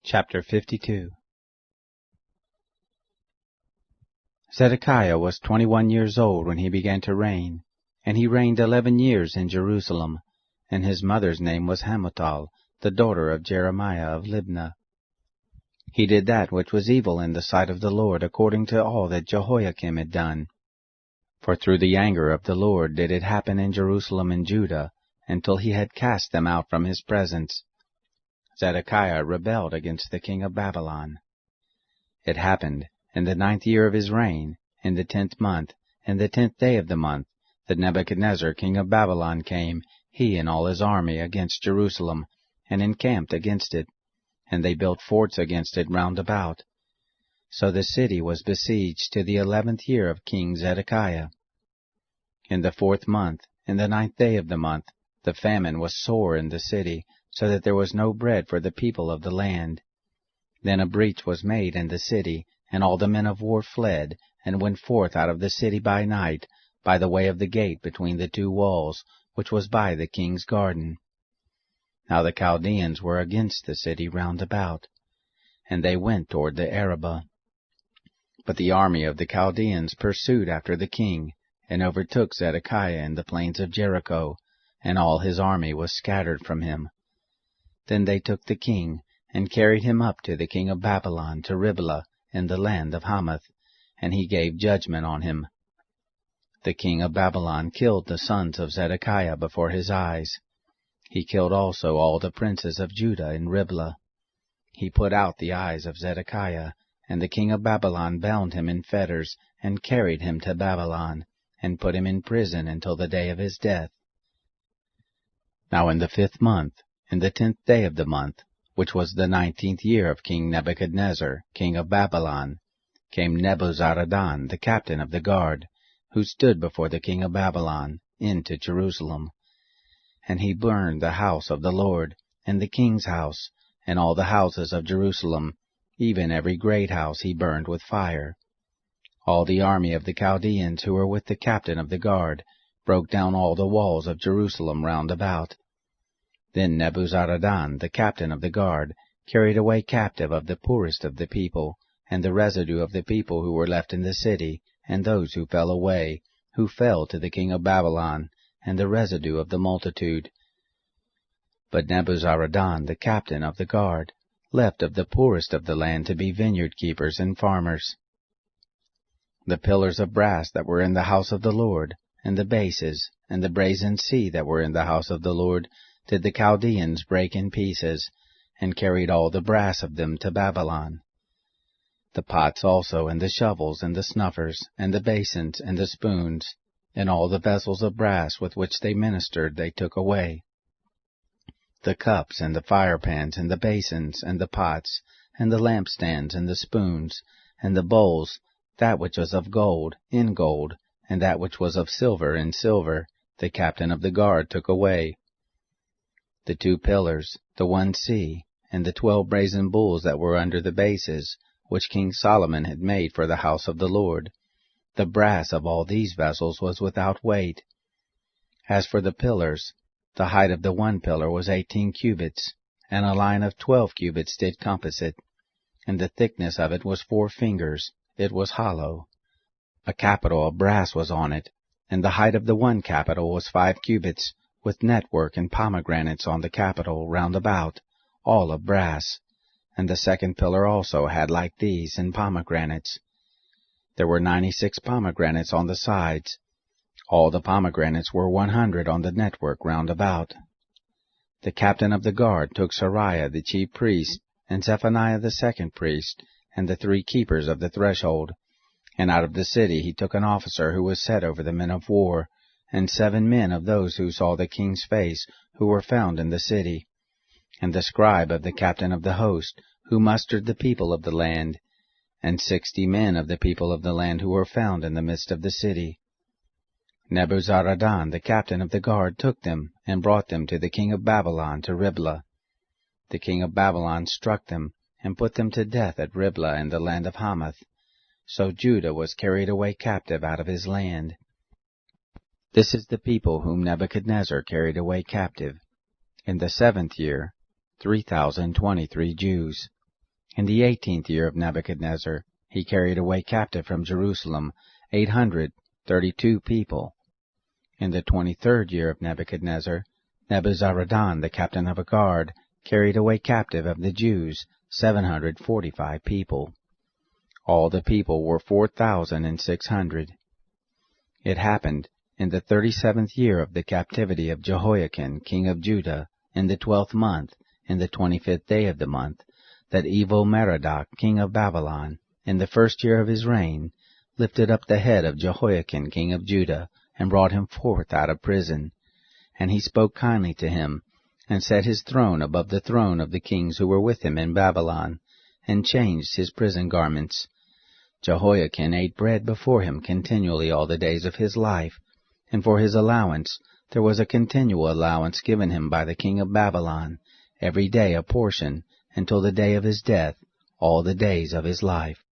Chapter 52. Zedekiah was 21 years old when he began to reign, and he reigned 11 years in Jerusalem, and his mother's name was Hamutal, the daughter of Jeremiah of Libnah. He did that which was evil in the sight of the Lord, according to all that Jehoiakim had done. For through the anger of the Lord did it happen in Jerusalem and Judah, until he had cast them out from his presence. Zedekiah rebelled against the king of Babylon. It happened in the 9th year of his reign, in the 10th month, in the 10th day of the month, that Nebuchadnezzar king of Babylon came, he and all his army, against Jerusalem, and encamped against it, and they built forts against it round about. So the city was besieged to the 11th year of King Zedekiah. In the 4th month, in the 9th day of the month, the famine was sore in the city, so that there was no bread for the people of the land. Then a breach was made in the city, and all the men of war fled, and went forth out of the city by night, by the way of the gate between the two walls, which was by the king's garden. Now the Chaldeans were against the city round about, and they went toward the Arabah. But the army of the Chaldeans pursued after the king, and overtook Zedekiah in the plains of Jericho, and all his army was scattered from him. Then they took the king, and carried him up to the king of Babylon to Riblah in the land of Hamath, and he gave judgment on him. The king of Babylon killed the sons of Zedekiah before his eyes. He killed also all the princes of Judah in Riblah. He put out the eyes of Zedekiah, and the king of Babylon bound him in fetters, and carried him to Babylon, and put him in prison until the day of his death. Now in the 5th month, in the 10th day of the month, which was the 19th year of King Nebuchadnezzar, king of Babylon, came Nebuzaradan, the captain of the guard, who stood before the king of Babylon, into Jerusalem. And he burned the house of the Lord, and the king's house, and all the houses of Jerusalem, even every great house he burned with fire. All the army of the Chaldeans who were with the captain of the guard broke down all the walls of Jerusalem round about. Then Nebuzaradan, the captain of the guard, carried away captive of the poorest of the people, and the residue of the people who were left in the city, and those who fell away, who fell to the king of Babylon, and the residue of the multitude. But Nebuzaradan, the captain of the guard, left of the poorest of the land to be vineyard keepers and farmers. The pillars of brass that were in the house of the Lord, and the bases, and the brazen sea that were in the house of the Lord, did the Chaldeans break in pieces, and carried all the brass of them to Babylon. The pots also, and the shovels, and the snuffers, and the basins, and the spoons, and all the vessels of brass with which they ministered they took away. The cups, and the firepans, and the basins, and the pots, and the lampstands, and the spoons, and the bowls, that which was of gold, in gold, and that which was of silver, in silver, the captain of the guard took away. The 2 pillars, the 1 sea, and the 12 brazen bulls that were under the bases, which King Solomon had made for the house of the Lord, the brass of all these vessels was without weight. As for the pillars, the height of the 1 pillar was 18 cubits, and a line of 12 cubits did compass it, and the thickness of it was 4 fingers, it was hollow. A capital of brass was on it, and the height of the 1 capital was 5 cubits, with network and pomegranates on the capital round about, all of brass. And the 2nd pillar also had like these, and pomegranates. There were 96 pomegranates on the sides. All the pomegranates were 100 on the network round about. The captain of the guard took Sariah the chief priest, and Zephaniah the 2nd priest, and the 3 keepers of the threshold. And out of the city he took an officer who was set over the men of war, and 7 men of those who saw the king's face, who were found in the city, and the scribe of the captain of the host, who mustered the people of the land, and 60 men of the people of the land who were found in the midst of the city. Nebuzaradan, the captain of the guard, took them, and brought them to the king of Babylon to Riblah. The king of Babylon struck them, and put them to death at Riblah in the land of Hamath. So Judah was carried away captive out of his land. This is the people whom Nebuchadnezzar carried away captive. In the 7th year, 3,023 Jews. In the 18th year of Nebuchadnezzar, he carried away captive from Jerusalem 832 people. In the 23rd year of Nebuchadnezzar, Nebuzaradan, the captain of a guard, carried away captive of the Jews 745 people. All the people were 4,600. It happened in the 37th year of the captivity of Jehoiakim, king of Judah, in the 12th month, in the 25th day of the month, that Evil-Merodach, king of Babylon, in the 1st year of his reign, lifted up the head of Jehoiakim, king of Judah, and brought him forth out of prison. And he spoke kindly to him, and set his throne above the throne of the kings who were with him in Babylon, and changed his prison garments. Jehoiakim ate bread before him continually all the days of his life, and for his allowance there was a continual allowance given him by the king of Babylon, every day a portion, until the day of his death, all the days of his life.